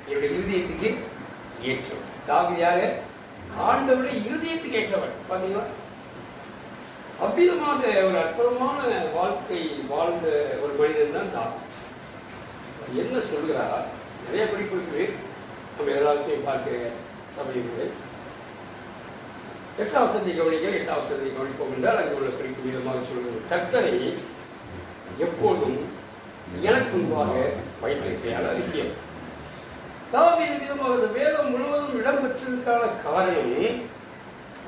என்னுடைய இருதயத்துக்கு ஏற்றவன். தாவீதாக ஆண்டவருடைய இருதயத்துக்கு ஏற்றவன். பார்த்தீங்களா, அவ்விதமாக ஒரு அற்புதமான வாழ்க்கை வாழ்ந்த ஒரு மனிதன் தான் தாவீது. என்ன சொல்கிறார்? நிறைய குறிப்பு இருக்குது, நம்ம எல்லாத்தையும் பார்க்க சமயங்கள். 8ஆம் வசனத்தை கவனிக்க, 8ஆம் வசனத்தை கவனிப்போம் என்றால் அங்கு உள்ள குறிப்பு விதமாக சொல்கிறது, கர்த்தரை எப்போதும் எனக்கு முன்பாக வைத்திருக்கையான விஷயம். தாவீது விதமாக இந்த வேதம் முழுவதும் இடம்பெற்றதற்கான காரணம்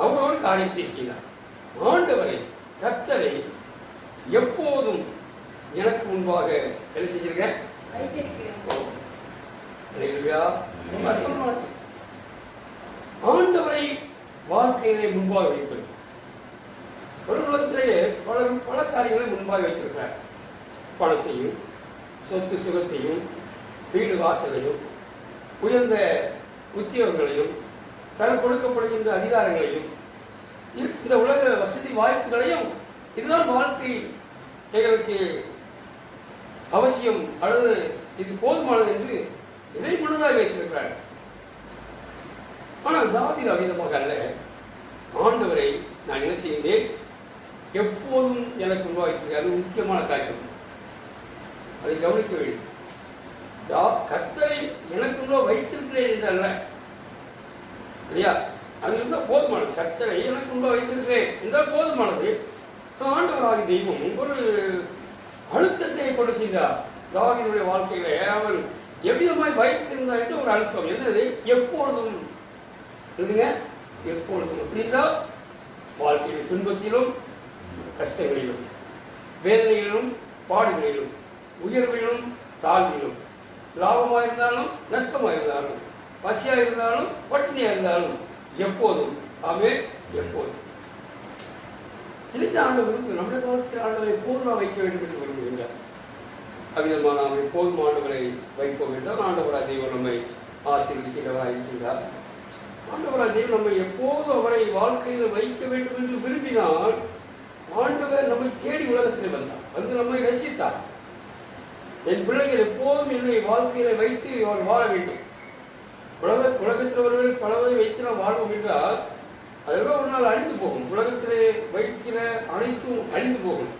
அவர் ஒரு காரியத்தை செய்தார். ஆண்டவரை, கர்த்தரை எப்போதும் எனக்கு முன்பாக என்ன செஞ்சிருக்கேன்? ஆண்டவரை வாழ்க்கையிலே முன்பாக வைப்பது. ஒரு உலகத்திலேயே பல காரியங்களை முன்பாக வைத்திருக்கிறார். பணத்தையும், சொத்து சுகத்தையும், வீடு வாசலையும், உயர்ந்த உத்தியோகங்களையும், தனக்கு கொடுக்கப்படுகின்ற அதிகாரங்களையும், இந்த உலக வசதி வாய்ப்புகளையும், இதுதான் வாழ்க்கை எங்களுக்கு அவசியம் அல்லது இது போதுமானது என்று இதை முன்னதாக வைத்திருக்கிறார். ஆனால் தாவீது அவ்விதமாக அல்ல. ஆண்டவரை நான் என்ன செய்தேன்? எப்போதும் எனக்கு முன்பாக அது முக்கியமான காரியம். அதை கவனிக்க வேண்டும். கர்த்தரை எனக்குள்ள வைத்திருக்கிறேன் என்று அல்ல, இல்லையா? அது இருந்தால் போதுமானது. கர்த்தரை எனக்குள்ள வைத்திருக்கிறேன் என்றால் போதுமானது. ஆண்டவராகிய தெய்வம் ஒரு அழுத்தத்தை கொடுக்கின்றார் தாவீதுடைய வாழ்க்கையில. அவர் எவ்விதமாய் வைத்திருந்தார் என்று ஒரு அழுத்தம். என்னது? எப்பொழுதும் இல்லைங்க, எப்பொழுதும். அப்படின்னா வாழ்க்கையில் துன்பத்திலும் கஷ்டங்களிலும், வேதனைகளிலும் பாடுகளிலும், உயர்விலும் தாழ்விலும், லாபமாக இருந்தாலும் நஷ்டமாக இருந்தாலும், பசியாக இருந்தாலும் பட்டினியாக இருந்தாலும், எப்போதும். ஆமே, எப்போதும். இந்த ஆண்டவருக்கு நம்முடைய வாழ்க்கையில் ஆண்டவரை பூர்ணமாக வைக்க வேண்டும் என்று விரும்புகின்றார். அவ்விதமான அவரை போதும் ஆண்டவரை வைப்போம் என்றால் ஆண்டவராக தெய்வம் நம்மை ஆசீர்வதிக்கிறவராக இருக்கின்றார். ஆண்டவராக தெய்வம் நம்மை எப்போதும் அவரை வாழ்க்கையில் வைக்க வேண்டும் என்று விரும்பினால் ஆண்டவர் நம்மை தேடி உலகத்தில் வந்தார், வந்து நம்மை ரசித்தார். என் பிள்ளைகள் எப்போதும் என்னை வாழ்க்கையில வைத்து அவர் வாழ வேண்டும். உலகத்தில் அவர்கள் பலவரை வைத்து நாம் வாழ்வோம் என்றால் அதெல்லாம் ஒரு நாள் அழிந்து போகும். உலகத்திலே வைக்கிற அனைத்தும் அழிந்து போகும்.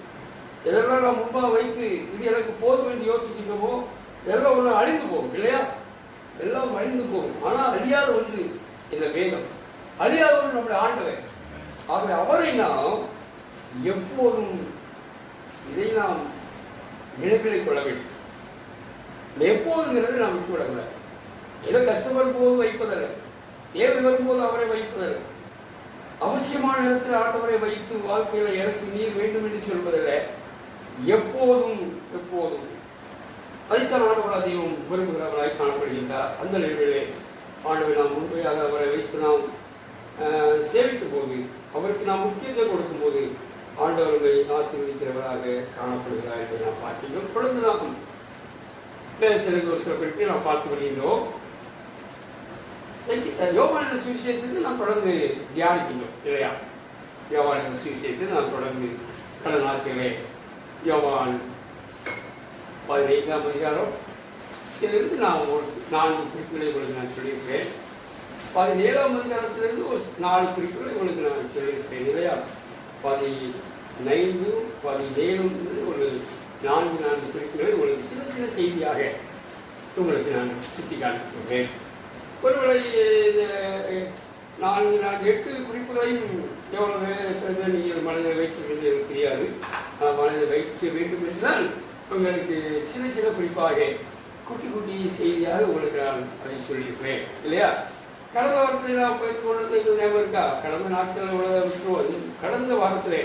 எதெல்லாம் நாம் முன்பாக வைத்து இது எனக்கு போதும் என்று யோசிக்கின்றோமோ இதெல்லாம் ஒரு நாள் அழிந்து போகும், இல்லையா? எல்லாம் அழிந்து போகும். ஆனால் அழியாத ஒன்று இந்த வேதம், அழியாத ஒன்று நம்முடைய ஆண்டவர். ஆகவே அவரை நாம் எப்போதும் இதை நாம் நினைவிலை கொள்ள வேண்டும். எப்போதுங்கிறது நாம் விட்டுவிடக்கூடாது. ஏதோ கஷ்டப்படும் போது வைப்பதல்ல, தேவை வரும்போது அவரை வைப்பதல்ல, அவசியமான நேரத்தில் ஆண்டவரை வைத்து வாழ்க்கையில எனக்கு நீர் வேண்டும் என்று சொல்வதில்லை. எப்போதும் எப்போதும் அதைத்தான் ஆண்டவர் அதையும் விரும்புகிறவராய் காணப்படுகின்றார். அந்த நிலையிலே ஆண்டவரை நாம் உண்மையாக அவரை வைத்து நாம் சேவிக்கும் போது, அவருக்கு நாம் முக்கியத்துவம் கொடுக்கும் போது ஆண்டவர்களை ஆசீர்வதிக்கிறவராக காணப்படுகிறார் என்பதை நாம் பார்க்கிறோம். தொடர்ந்து நாம் சிலருக்கு ஒரு சில குறிப்பை நாம் பார்த்து வருகின்றோம். யோவான் சுவிசேஷத்துக்கு நாம் தொடர்ந்து தியானிக்கின்றோம், இல்லையா? யோவான் சுவிசேஷத்தை நாம் தொடர்ந்து கடந்த நாட்களே யோவான் 15ஆம் அதிகாரம் இதிலிருந்து நான் ஒரு 4 குறிப்புகளை உங்களுக்கு நான் சொல்லியிருக்கேன். 17ஆம் அதிகாரத்திலிருந்து ஒரு 4 குறிப்புகளை உங்களுக்கு நான் சொல்லியிருக்கேன், இல்லையா? 15, 17 ஒரு 4 குறிப்புகளை உங்களுக்கு சின்ன சின்ன செய்தியாக உங்களுக்கு நான் சுட்டி காண்பிக்கிறேன். ஒருவேளை 8 குறிப்புகளையும் எவ்வளவு நீங்கள் மனதில் வைத்திருக்கிறது எனக்கு தெரியாது. மனதில் வைக்க வேண்டும் என்றால் உங்களுக்கு சின்ன சின்ன குறிப்பாக குட்டி குட்டி செய்தியாக உங்களுக்கு நான் அதை சொல்லியிருக்கிறேன், இல்லையா? கடந்த வாரத்தில் நாம் போய் கொண்டது ஞாபகம் இருக்கா? கடந்த நாட்கள் விட்டுருவோம். கடந்த வாரத்திலே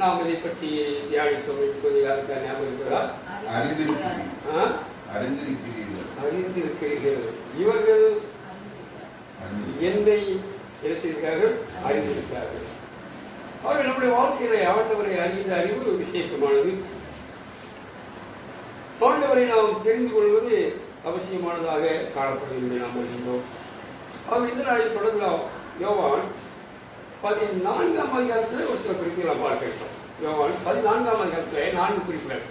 நாம் இதை பற்றி தியானித்தோம் என்பது யாருக்கா ஞாபகம் இருக்கிறதா? அறிந்திருக்கிறீர்கள். இவர்கள் என்னை செய்திருக்கிறார்கள், அறிந்திருக்கிறார்கள். அவர்கள் நம்முடைய வாழ்க்கையில ஆண்டவரை அறிந்த அறிவு விசேஷமானது. ஆண்டவரை நாம் தெரிந்து கொள்வது அவசியமானதாக காணப்படுகிறது நாம் அறிகின்றோம். அவர் இந்த நாளில் தொடர்ந்தால் யோவான் 14ஆம் அதிகாரத்தில் ஒரு சில குறிப்புகள் நாம் பார்க்கிறோம். யோவான் 14ஆம் அதிகாரத்தில் 4 குறிப்புகள்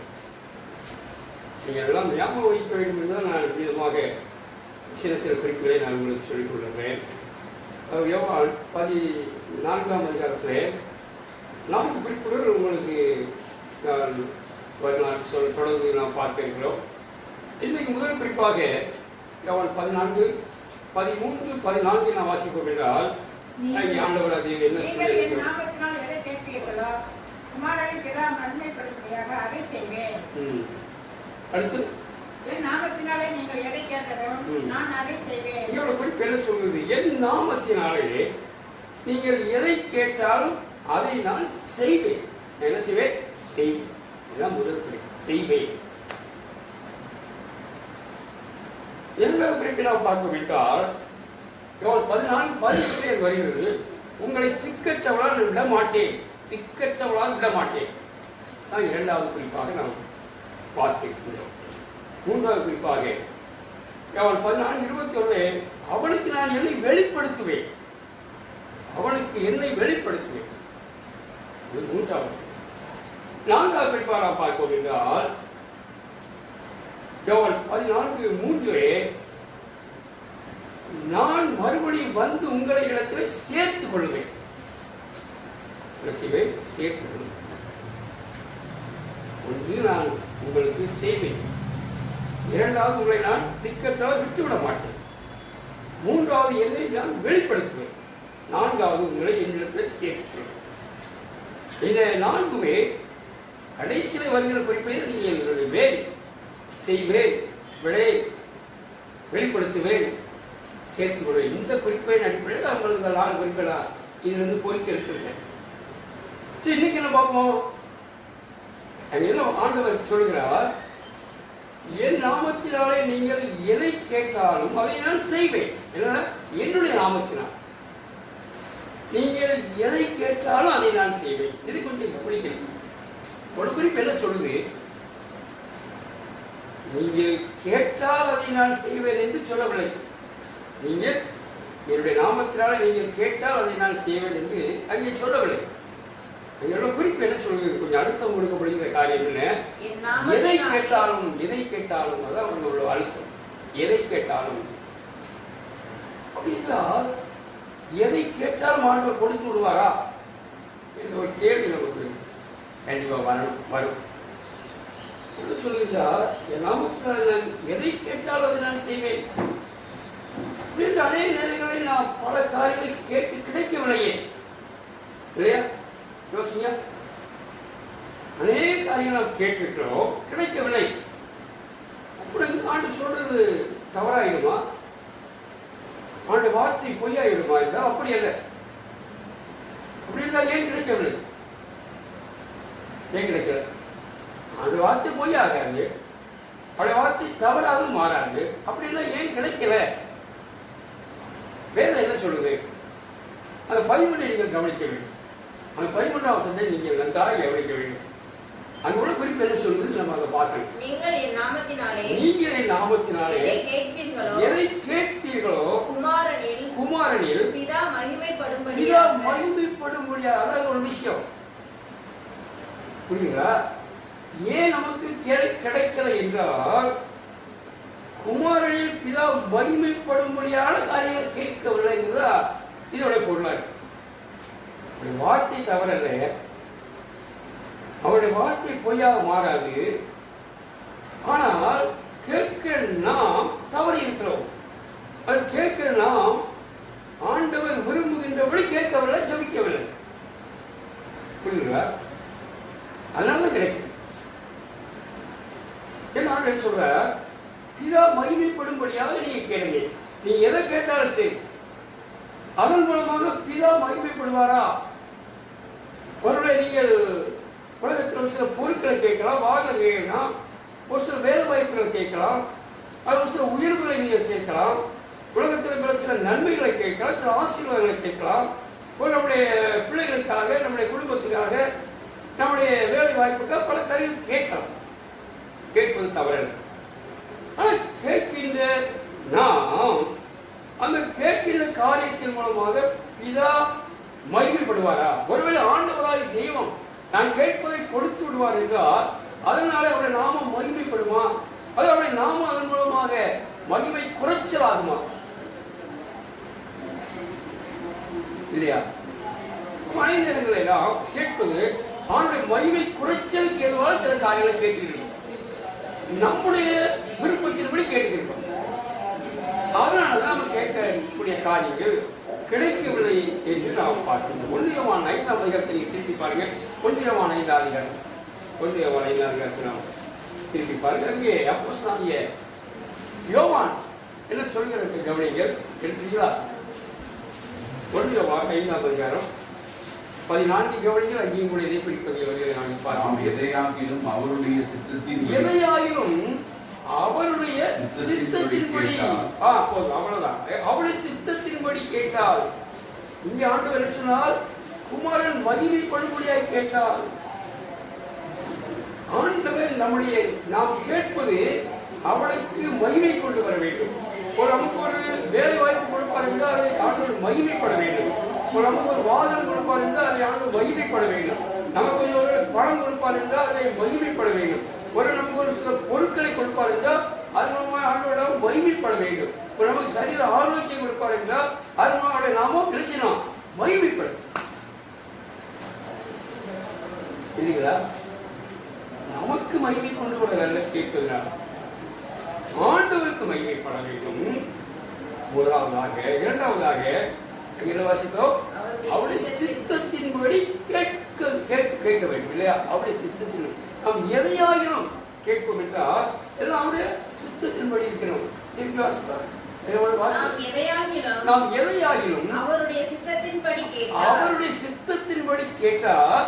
நீங்கள் எல்லாம் ஞாபகம் வைக்க வேண்டும் என்றால் நான் விதமாக சில சில குறிப்புகளை நான் உங்களுக்கு சொல்லிக் கொள்கிறேன். யோவான் 14ஆம் அதிகாரத்தில் 4 குறிப்புகள் உங்களுக்கு தொடர்ந்து நாம் பார்க்க இருக்கிறோம். இன்றைக்கு முதல் குறிப்பாக யோவான் 14, 13, 14 நான் வாசிப்போம் என்றால் ஆண்டவர் அதில் என்ன சொல்லியிருக்கிறோம்? அடுத்து என் நாமத்தினாலே நீங்கள் எதை கேட்டாலும் அதை நான் செய்வேன். என்ன செய்வேன்? செய்வேன். இதுதான் முதல் குறிப்பு, செய்வேன். இரண்டாவது குறிப்பை நாம் பார்க்க விட்டால் 14:18 வருகிறது. உங்களை திக்கற்றவளால் விட மாட்டேன், திக்கற்றவளால் விட மாட்டேன். தான் இரண்டாவது குறிப்பாக நாம் பார்க்கிறோம். மூன்றாவது குறிப்பாக 14:21 அவனுக்கு நான் என்னை வெளிப்படுத்துவேன், அவனுக்கு என்னை வெளிப்படுத்துவேன். மூன்றாவது. நான்காவது குறிப்பாக நாம் பார்ப்போம் என்றால் 14:3 நான் மறுபடியும் வந்து உங்களை இடத்தில் சேர்த்துக் கொள்வேன், சேர்த்துக் கொள்வேன். ஒன்று நான் உங்களுக்கு செய்வேன், இரண்டாவது உங்களை நான் திக்கற்றால் விட்டுவிட மாட்டேன், மூன்றாவது என்னை நான் வெளிப்படுத்துவேன், நான்காவது உங்களை என்னிடத்தில் சேர்த்துவேன். இந்த நான்குமே கடைசியில் வருகிற குறிப்பை நீங்கள் வேறு செய்வேன், வெளிப்படுத்துவேன், சேர்த்துக் கொள்வேன். இந்த குறிப்பின் அடிப்படையில் அவங்களுக்கு இந்த 4 குறிப்பை இதிலிருந்து பொறுக்க எடுத்துருக்கேன். சரி, இன்னைக்கு என்ன பார்ப்போம்? என்ன ஆண்டவர் சொல்கிறார்? என் நாமத்தினாலே நீங்கள் எதை கேட்டாலும் அதை நான் செய்வேன். என்னுடைய நாமத்தினால் நீங்கள் எதை கேட்டாலும் அதை நான் செய்வேன். இது கொஞ்சம் பிடிக்கணும். ஒரு குறிப்பு என்ன சொல்லுது? நீங்கள் கேட்டால் அதை நான் செய்வேன் என்று சொல்லவில்லை. நீங்கள் என்னுடைய நாமத்தினால நீங்கள் கேட்டால் அதை நான் செய்வேன் என்று அங்கே சொல்லவில்லை. எங்களோட குறிப்பு என்ன சொல்லுது? கொஞ்சம் அழுத்தம் கொடுக்கப்படுகிற காரியம் என்ன? எதை கேட்டாலும், எதை கேட்டாலும், அதான் உங்களோட அழுத்தம். எதை கேட்டாலும் அப்படின்னா எதை கேட்டாலும் ஆண்டவர் கொடுத்து விடுவாரா என்ற ஒரு கேள்வி நமக்கு கண்டிப்பாக வரும். சொல்லுங்களா, என் நாமத்தினால் நான் எதை கேட்டாலும் அதை நான் செய்வேன். அநேக நேரங்களில் நான் பல காரியங்களை கேட்டு கிடைக்கவில்லையே, இல்லையா? யோசிங்க. அநேக காரியங்கள் நாம் கேட்டுக்கிறோம், கிடைக்கவில்லை. அப்படி ஆண்டு சொல்றது தவறாயிடுமா? ஆண்டு வார்த்தை பொய்யாயிடுமா? என்றால் அப்படி அல்ல. அப்படி இருந்தால் ஏன் கிடைக்கவில்லை? ஏன் கிடைக்கல? அந்த வார்த்தை பொய்யாகாது, அவருடைய வார்த்தை தவறாகவும் மாறாது. அப்படின்னா ஏன் கிடைக்கல? வேதம் என்ன சொல்லுது? அந்த 13 நீங்கள் கவனிக்க வேண்டும். அந்த 13ஆம் வசனத்தை நீங்கள் நன்றாக கவனிக்க வேண்டும். அங்க உள்ள குறிப்பு என்ன சொல்லுது நம்ம அதை பார்க்கணும். நீங்கள் என் நாமத்தினாலே எதை கேட்பீர்களோ குமாரனில் பிதா மகிமைப்படும்படியாக. அதான் ஒரு விஷயம். புரியுங்களா? ஏன் நமக்கு கிடைக்கல என்றால் குமாரனில் பிதா மகிமைப்படும்படியான காரியங்கள் கேட்கவில்லைங்கிறதா இதோட பொருளாக. வார்த்தை தவறல்ல, அவருடைய வார்த்தை பொய்யாக மாறாது. ஆனால் கேட்க நாம் தவறி இருக்கிறோம். அது கேட்க நாம் ஆண்டவர் விரும்புகின்றபடி கேட்கவில்லை, ஜபிக்கவில்லை. புரியுங்களா? அதனாலதான் கிடைக்கும். ஆண்டவர் சொல்ற பிதா மகிமைப்படும்படியாக நீங்க கேளுங்க. நீ எதை கேட்டாலும் சரி, அதன் மூலமாக பிதா மகிமைப்படுவாரா? ஒருவேளை நீங்கள் உலகத்தில் ஒரு சில பொருட்களை கேட்கலாம், வாகனம் கேட்கலாம், ஒரு சில வேலை வாய்ப்புகளை கேட்கலாம், அது ஒரு சில உயர்வுகளை நீங்கள் கேட்கலாம், உலகத்தில் சில நன்மைகளை கேட்கலாம், சில ஆசீர்வாதங்களை கேட்கலாம், நம்முடைய பிள்ளைகளுக்காக, நம்முடைய குடும்பத்துக்காக, நம்முடைய வேலை வாய்ப்புக்காக பல காரியங்கள் கேட்கலாம். கேட்பது தவறு. ஆனால் கேட்கின்ற நாம் அந்த கேட்கின்ற காரியத்தின் மூலமாக பிதா மகிமைப்படுவாரா? ஒருவேளை ஆண்டவராய் தெய்வம் நான் கேட்பதை கொடுத்து விடுவார் என்றால் அதனால அவருடைய நாமம் மகிமைப்படுமா? அது அவருடைய நாமம் அதன் மூலமாக மகிமை குறைச்சல் ஆகுமா இல்லையா? மழை நேரங்களில் நாம் கேட்பது ஆண்டுடைய மகிமை குறைச்சலுக்கு எதுவாக சில காரியங்களை கேட்டுக்கிறோம், நம்முடைய விருப்பத்தின்படி கேட்டுக்கிறோம். அதனாலதான் நம்ம கேட்கக்கூடிய காரியங்கள் கிடைக்கவில்லை என்று நாம் பார்க்கிறோம். 1 யோவான் 5ஆம் அதிகாரத்தை திருப்பி பாருங்க. 1 யோவான் 5ஆம் அதிகாரம், 1 யோவான் 5ஆம் அதிகாரத்தை நாம் திருப்பி பாருங்க. அங்கே அப்போஸ்தலனாகிய யோவான் என்ன சொல்கிறது கவனிங்கள். எடுத்துங்களா? 1 யோவான் 5ஆம் அதிகாரம் 14 கவனிங்கள். அங்கேயும் கூட இதை பிடிப்பதை நான் பார்க்கிறோம். எதையாகிலும் அவருடைய சித்தத்தின் அவருடைய சித்தத்தின்படி அவ்வளவுதான். அவருடைய சித்தத்தின்படி கேட்டால், இங்கே ஆண்டவர் என்ன சொன்னால், குமாரன் மகிமைப்படும்படியாக கேட்டால், ஆண்டவர் நம்முடைய நாம் கேட்பது அவளுக்கு மகிமை கொண்டு வர வேண்டும். நமக்கு ஒரு வேலை வாய்ப்பு கொடுப்பார் என்றால் அதை ஆண்டவர் மகிமைப்பட வேண்டும். நமக்கு ஒரு வாதம் கொடுப்பார் என்றால் அதை ஆண்டவர் மகிமைப்பட வேண்டும். நமக்கு ஒரு பணம் கொடுப்பார் என்றால் அதை மகிமைப்பட வேண்டும். நமக்கு ஒரு சில பொருட்களை கொடுப்பார் என்றால் அது நம்ம ஆண்டோட மகிமைப்பட வேண்டும். நமக்கு சரீர ஆரோக்கியம் கொடுப்பார் என்றால் அது நம்மளோட நாம கிடைச்சினோம் மகிமைப்படும் இல்லைங்களா? நமக்கு மகிமை கொண்டு வர கேட்பதனால் ஆண்டவருக்கு மகிமைப்பட வேண்டும். முதலாவதாக. இரண்டாவதாக வாசித்தோம், அவருடைய சித்தத்தின்படி கேட்க வேண்டும் இல்லையா? அவருடைய சித்தத்தின் நாம் எதையாகிலும் கேட்போம் என்றால் எல்லாம் அவருடைய சித்தத்தின்படி இருக்கணும். திருப்பி வாசிப்பார். நாம் எதையாகிலும் அவருடைய சித்தத்தின்படி கேட்டால்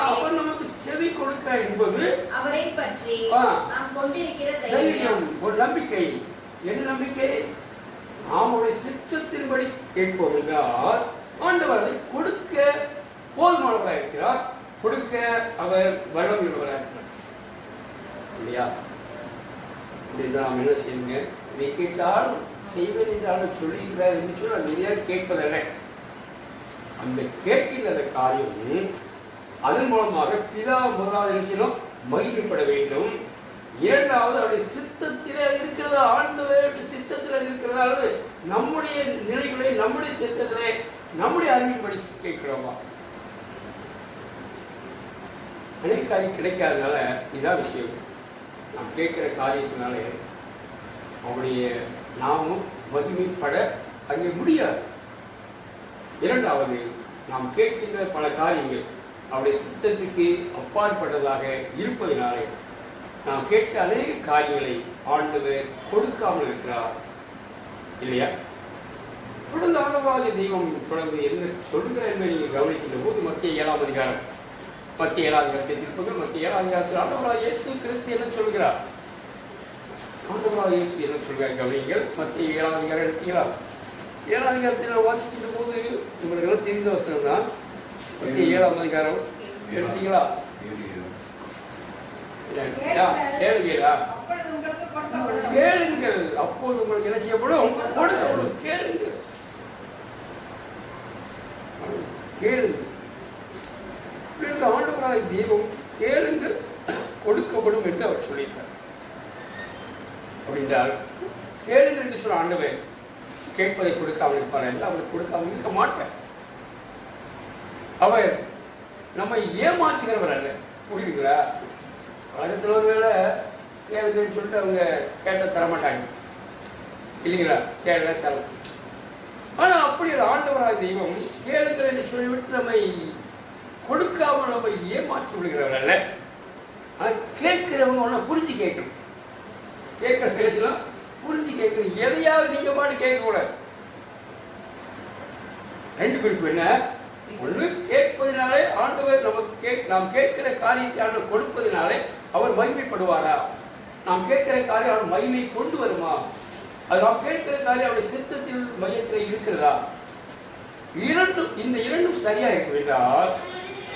அவர் நமக்கு செவி கொடுக்கிறார் என்பது அவரை பற்றி நாம் கொண்டிருக்கிற தைரியம், ஒரு நம்பிக்கை. என்ன நம்பிக்கை? அவருடைய சித்தத்தின்படி கேட்போம் என்றால் ஆண்டவர் அதை கொடுக்க போதுமானவராக இருக்கிறார், கொடுக்க அவர் வளம் உள்ளவராக இருக்கிறார் இல்லையா? நாம் என்ன செய்யுங்க, இதை கேட்டால் செய்வது என்றாலும் சொல்லுகிறார் என்று சொல்லி அது நிறைய கேட்பதல்ல. அந்த கேட்கின்ற காரியம் அதன் மூலமாக பிதா முதலாவது மகிமைப்பட வேண்டும். இரண்டாவது அவருடைய சித்தத்தில் இருக்கிறதா, ஆண்டவருடைய சித்தத்தில் இருக்கிறதா, அல்லது நம்முடைய நிலைகளை நம்முடைய சித்தத்திலே நம்முடைய அறிவின்படி கேட்கிறோமா? அநேக காரியம் கிடைக்காதனால இதான் விஷயம். நாம் கேட்கிற காரியத்தினாலே அவருடைய நாமும் மகிமைப்பட அங்கே முடியாது. இரண்டாவது, நாம் கேட்கின்ற பல காரியங்கள் அவருடைய சித்தத்துக்கு அப்பாற்பட்டதாக இருப்பதனாலே நாம் கேட்க அநேக காரியங்களை ஆண்டவர் கொடுக்காமல் இருக்கிறார் இல்லையா? தொடர்ந்து ஆண்டவராகிய தெய்வம் தொடர்ந்து என்ன சொல்கிறார் என்பதை நீங்கள் கவனிக்கின்ற போது மத்திய 7ஆம் அதிகாரம், மத்திய 7ஆம் அதிகாரத்தை திருப்பங்கள். மத்திய 7ஆம் அதிகாரத்தில் ஆண்டவராகிய இயேசு கிறிஸ்து என்ன சொல்கிறார்? ஆண்டவராகிய இயேசு என்ன சொல்கிறார் கவனிங்கள். மத்திய 7ஆம் அதிகாரம் எடுத்தீங்களா? 7ஆம் அதிகாரத்தில் வாசிக்கின்ற போது உங்களுக்கு எல்லாம் தெரிந்த வசனம் தான். மத்திய 7ஆம் அதிகாரம் எடுத்தீங்களா? கேளுங்கள், அப்போது உங்களுக்கு என்ன செய்யப்படும்? கேளுங்கள், கேளுங்கள். ஆண்டவராகிய தெய்வம் கேளுங்கள் கொடுக்கப்படும் என்று அவர் சொல்லியிருக்கார். அப்படின்றால் கேளுங்கள் என்று சொல்ல ஆண்டவர் கேட்பதை கொடுக்காமல் இருப்பார் என்று அவருக்கு கொடுக்காமல் இருக்க மாட்டார். அவர் நம்மை ஏமாற்றுகிறவர் அல்ல. புரியுதுங்களா? உலகத்தில் ஒரு வேளை கேளுங்கன்னு சொல்லிட்டு அவங்க கேட்ட தரமாட்டாங்க இல்லைங்களா? கேட்க செலவு. ஆனால் அப்படி ஆண்டவராகிய தெய்வம் கேளுங்கள் என்று சொல்லிவிட்டு நம்மை கொடுக்காமல் நம்ம ஏமாற்றி விடுகிறவர் அல்ல. ஆனால் கேட்கிறவங்க ஒன்றை புரிஞ்சு கேட்கணும். கேட்கிற பேசலாம் புரிஞ்சு கேட்கணும். எதையாவது நீங்க பாட்டு கேட்கக்கூடாது. ரெண்டு குறிப்பு என்ன? ஒன்று, கேட்பதினாலே ஆண்டவர் நமக்கு நாம் கேட்கிற காரியத்தை ஆண்டவர் கொடுப்பதினாலே அவர் மகிமைப்படுவாரா? நாம் கேட்கிற காரியம் அவர் மகிமை கொண்டு வருமா? அது நாம் கேட்கிற காரியம் அவருடைய சித்தத்தில் மையத்தில் இருக்கிறதா? இந்த இரண்டும் சரியா இருக்கும் என்றால்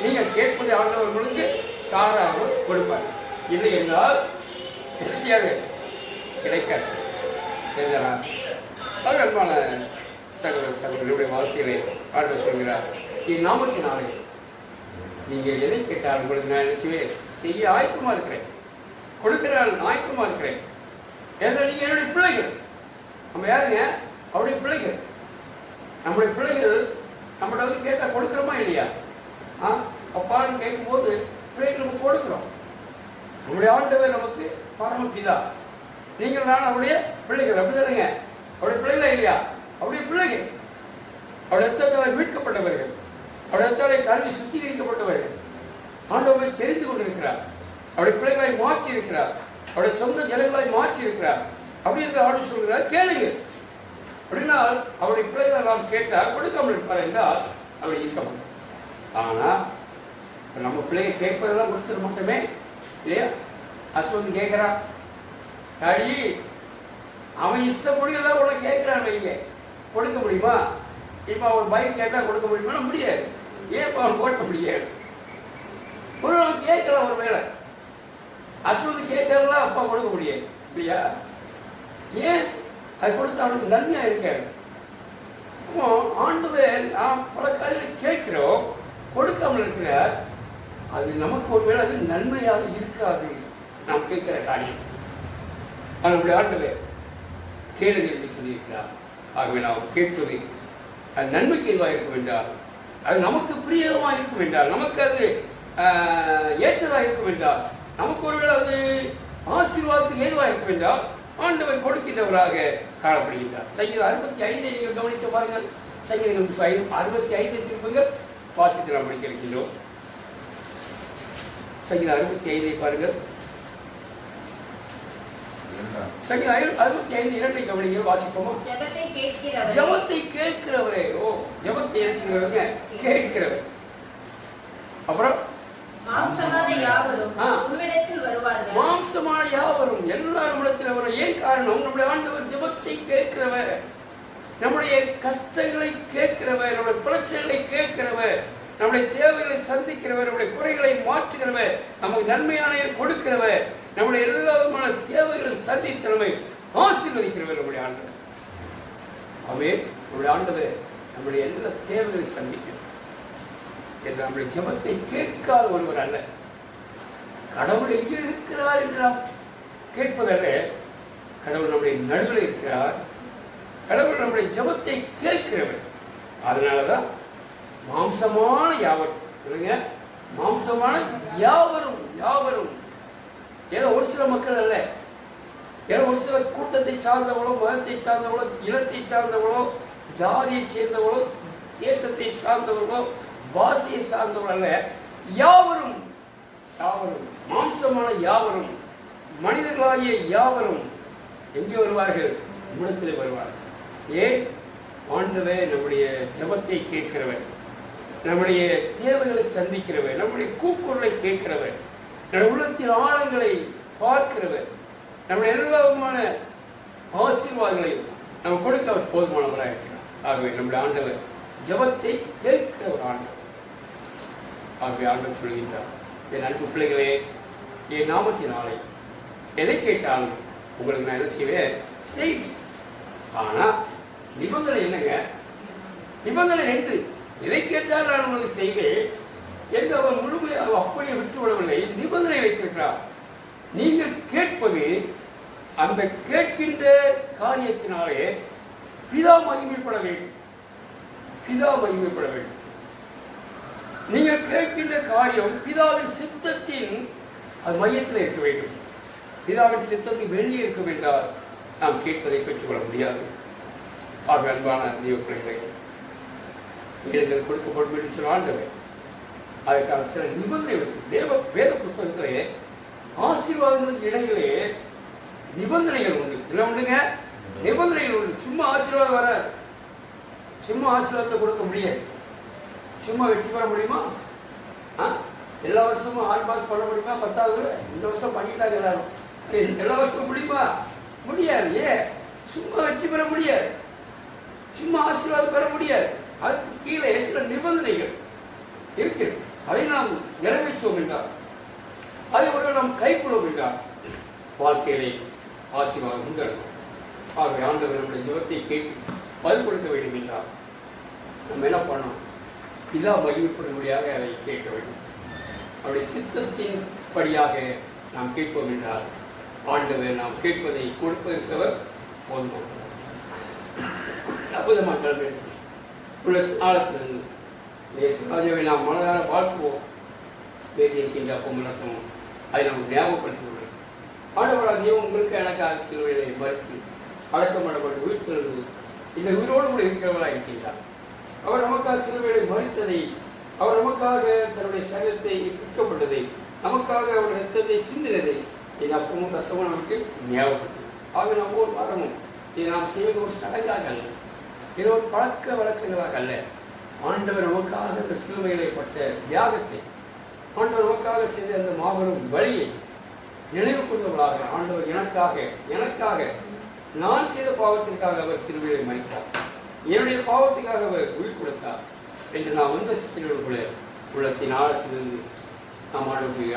நீங்கள் கேட்பதை ஆண்டவர் உங்களுக்கு காராக கொடுப்பார். இல்லை என்றால் கடைசியாக கிடைக்காது. சரிதானா? அது அன்பான சகோதர சகோதரனுடைய வாழ்க்கையிலே ஆண்டவர் சொல்கிறார், நாமத்தினாலே நீங்கள் எதை கேட்டாலும் உங்களுக்கு நான் என்ன செய்ய ஆயத்தமாக இருக்கிறேன். கொடுக்கிற ஆயத்தமாக இருக்கிறேன். ஏன்னா நீங்கள் என்னுடைய பிள்ளைகள். நம்ம யாருங்க? அவருடைய பிள்ளைகள். நம்முடைய பிள்ளைகள் நம்மகிட்ட வந்து கேட்டால் கொடுக்குறோமா இல்லையா? அப்பான்னு கேட்கும்போது பிள்ளைகள் நம்ம கொடுக்குறோம். நம்முடைய ஆண்டவர் நமக்கு பரமபிதா. நீங்கள் நான் அவருடைய பிள்ளைகள். அப்படி தானேங்க? அவருடைய பிள்ளைகளா இல்லையா? அவருடைய பிள்ளைகள். அவருடைய ரத்தத்தால் மீட்கப்பட்டவர்கள். அவருடைய ரத்தத்தால் கல்வி சுத்திகரிக்கப்பட்டவர்கள். ஆண்டவரை தெரிந்து கொண்டிருக்கிறார். அவருடைய பிள்ளைகளை மாற்றி இருக்கிறார். அவருடைய சொந்த ஜனங்களை மாற்றி இருக்கிறார். அப்படி என்று ஆண்டு சொல்கிறார், கேளுங்க. அப்படின்னா அவருடைய பிள்ளைகளை நாம் கேட்டால் கொடுக்காமல் இருப்பார் என்றால் அவர் இருக்க மாட்டார். ஆனால் நம்ம பிள்ளைங்க கேட்பதெல்லாம் கொடுத்துட மாட்டோமே இல்லையா? அஸ்வந்த் கேட்குறான், டாடி அவன் இஷ்டப்படியதான் உனக்கு கேட்குறான் வைங்க, கொடுக்க முடியுமா? இப்போ அவன் பைக் கேட்டால் கொடுக்க முடியுமா? முடியாது. ஏன் இப்போ அவன் ஓட்ட முடியாது? ஒரு அவன் கேட்கலாம். ஒரு வேலை அஸ்வந்த் கேட்கறதுலாம் அப்பா கொடுக்க முடியாது இல்லையா? ஏன்? அது கொடுத்து அவனுக்கு நன்மையாக இருக்காது. அப்போ ஆண்டவர் நாம் பல காரியங்களை கேட்கிறோம், கொடுக்காமல் இருக்கிறார். அது நமக்கு ஒரு வேளை அது நன்மையாக இருக்காது. நாம் கேட்கிற காரியம் அது நம்முடைய ஆண்டவர் கேளுங்க என்று சொல்லியிருக்கிறார். ஆகவே நாம் கேட்பது அது நன்மைக்கு எதுவாக இருக்கும் என்றால், அது நமக்கு பிரியமாக இருக்கும் என்றால், நமக்கு அது ஏற்றதாக இருக்கும் என்றால், நமக்கு ஒருவேளை அது ஆசீர்வாதத்துக்கு ஏதுவாக இருக்கும் என்றால் ஆண்டவர் கொடுக்கின்றவராக காணப்படுகின்றார். சங்கீதம் 65 நீங்கள் கவனித்து பாருங்கள். சங்கீதம் 65 திருப்பங்கள் வாசித்து நாம் படிக்க இருக்கின்றோம். சங்கீதம் 65 பாருங்கள். சங்கீதம் 65 2 கவனிங்க, வாசிப்போமா? ஜெபத்தை கேட்கிறவரே. ஓ, ஜெபத்தை செய்கிறவங்க கேட்கிறவர். அப்புறம் மாம்சமான யாவரும் எல்லாரும் இடத்தில் வரும். ஏன் காரணம்? நம்முடைய ஆண்டவர் ஜெபத்தை கேட்கிறவர், நம்முடைய கஷ்டங்களை கேட்கிறவர், நம்முடைய பிரச்சனைகளை கேட்கிறவர், நம்முடைய தேவைகளை சந்திக்கிறவர், நம்முடைய குறைகளை மாற்றுகிறவர், நமக்கு நன்மையான கொடுக்கிறவர், நம்முடைய எல்லா விதமான தேவைகளை சந்தித்து நம்மை ஆசீர்வதிக்கிறவர் நம்முடைய ஆண்டவர். அவே நம்முடைய ஆண்டவர் நம்முடைய எல்லா தேவைகளை சந்திக்கிறவர். என்று நம்முடைய ஜெபத்தை கேட்காத ஒருவர் அல்ல. கடவுள் எங்கே இருக்கிறார் என்று நாம் கேட்பதல்ல, கடவுள் நம்முடைய நடுவில் இருக்கிறார். கடவுள் நம்முடைய ஜெபத்தை கேட்கிறவர். அதனாலதான் மாம்சமான யாவரும் சொல்லுங்க, மாம்சமான யாவரும். யாவரும் ஏதோ ஒரு சில மக்கள் அல்ல, ஏதோ ஒரு சில கூட்டத்தை சார்ந்தவளோ, மதத்தை சார்ந்தவளோ, இனத்தை சார்ந்தவளோ, ஜாதியை சேர்ந்தவளோ, தேசத்தை சார்ந்தவர்களோ, வாசியை சார்ந்தவர்கள் அல்ல. யாவரும் யாவரும் மாம்சமான யாவரும், மனிதர்களாகிய யாவரும் எங்கே வருவார்கள்? இடத்திலே வருவார்கள். ஏன்? ஆண்டவர் நம்முடைய ஜெபத்தை கேட்கிறவர், நம்முடைய தேவைகளை சந்திக்கிறவர், நம்முடைய கூக்குரலை கேட்கிறவர், நம்முடைய உள்ளத்தின் ஆழங்களை பார்க்கிறவர், நம்முடைய எல்லா விதமான ஆசீர்வாதங்களையும் நம்ம கொடுக்க அவர் போதுமானவராக இருக்கிறார். ஆகவே நம்முடைய ஆண்டவர் ஜெபத்தை கேட்கிறவர் ஆண்டவர். ஆகவே ஆண்டவர் சொல்கின்றார், என் அன்பு பிள்ளைகளே, என் நாமத்தினாலே எதை கேட்டாலும் உங்களுக்கு நான் என்ன செய்வேன்? செய்வேன். ஆனால் நிபந்தனை என்னங்க? நிபந்தனை 2. எதை கேட்டால் நான் உங்களுக்கு செய்வேன் என்று அவர் முழுமையாக அப்படியே விட்டுவிடவில்லை. நிபந்தனை வைத்திருக்கிறார். நீங்கள் கேட்பது அந்த கேட்கின்ற காரியத்தினாலே பிதா மகிமைப்பட வேண்டும். பிதா மகிமைப்பட வேண்டும். நீங்கள் கேட்கின்ற காரியம் பிதாவின் சித்தத்தின் அது மையத்தில் இருக்க வேண்டும். பிதாவின் சித்தத்தின் வெளியே இருக்கும் என்றால் நாம் கேட்பதை பெற்றுக்கொள்ள முடியாது. ஆக அன்பான தெய்வ பிள்ளைகளை, நீங்கள் கொடுக்கப்படும் என்று சொல்ல ஆண்டவர் அதற்கான சில நிபந்தனை வச்சு வேத புத்தகத்திலே ஆசீர்வாதங்களுக்கு இடையிலே நிபந்தனைகள் உண்டு. இல்லை உண்டுங்க, நிபந்தனைகள் உண்டு. சும்மா ஆசீர்வாதம் வர, சும்மா ஆசீர்வாதத்தை கொடுக்க முடியாது. சும்மா வெற்றி பெற முடியுமா? எல்லா வருஷமும் ஆல் பாஸ் பண்ண முடியுமா? 10வது இந்த வருஷம் பண்ணிட்டாங்க எல்லாரும். எல்லா வருஷமும் முடியுமா? முடியாது. ஏன்? சும்மா வெற்றி பெற முடியாது, சும்மா ஆசீர்வாதம் பெற முடியாது. அதுக்கு கீழே சில நிபந்தனைகள் இருக்கிறது. அதை நாம் நிறைவேற்றுவோம் என்றால், அதை ஒரு நாம் கைக்கொள்வோம் என்றால் வாழ்க்கையிலே ஆசீர்வாதம் உண்டாகும். ஆகவே ஆண்டவர் நம்முடைய ஜெபத்தை கேட்டு பதில் கொடுக்க வேண்டும் என்றால் நம்ம என்ன பண்ணணும்? பிதா மகிமைப்படும்படியாக அதை கேட்க வேண்டும். அவருடைய சித்தத்தின் படியாக நாம் கேட்போம் என்றால் ஆண்டவர் நாம் கேட்பதை கொடுப்பதற்கவர் போதுமானவர். அற்புதமாக கல்வி உள்ள ஆழத்திலிருந்து ராஜாவை நாம் மனதார வாழ்த்துவோம். வேதியிருக்கின்ற பொம்மரசமும் அதை நமக்கு ஞாபகப்படுத்தியுள்ளது. ஆண்டவராக தேவன் உங்களுக்கு எனக்காக சிலுவையை மறுத்து அடக்கமாடப்பட்டு உயிர்த்தெழுந்து இந்த உயிரோடு கூட இருக்கிறவர்களாக இருக்கின்றார். அவர் நமக்காக சிலுவையை மறுத்ததை, அவர் நமக்காக தன்னுடைய சரீரத்தை பிற்கப்பட்டதை, நமக்காக அவர் ரத்தத்தை சிந்தினதை இந்த அப்பமும் ரசமும் நமக்கு ஞாபகப்படுத்தி. ஆக நம்ம ஒரு வாரமும் இதை நாம் செய்வது ஒரு சடங்காக அல்ல, இது ஒரு பழக்க வழக்கங்களாக அல்ல. ஆண்டவர் நமக்காக அந்த சிலுவையிலே பட்ட தியாகத்தை, ஆண்டவர் நமக்காக செய்த அந்த மாபெரும் வழியை நினைவு கொண்டவர்களாக ஆண்டவர் எனக்காக நான் செய்த பாவத்திற்காக அவர் சிலுவையை மறித்தார், என்னுடைய பாவத்துக்காக அவர் உயிர் கொடுத்தார் என்று நாம் வந்த சித்திரர்களுக்குள்ளே உள்ளத்தின் ஆழத்திலிருந்து நாம் ஆண்டவருடைய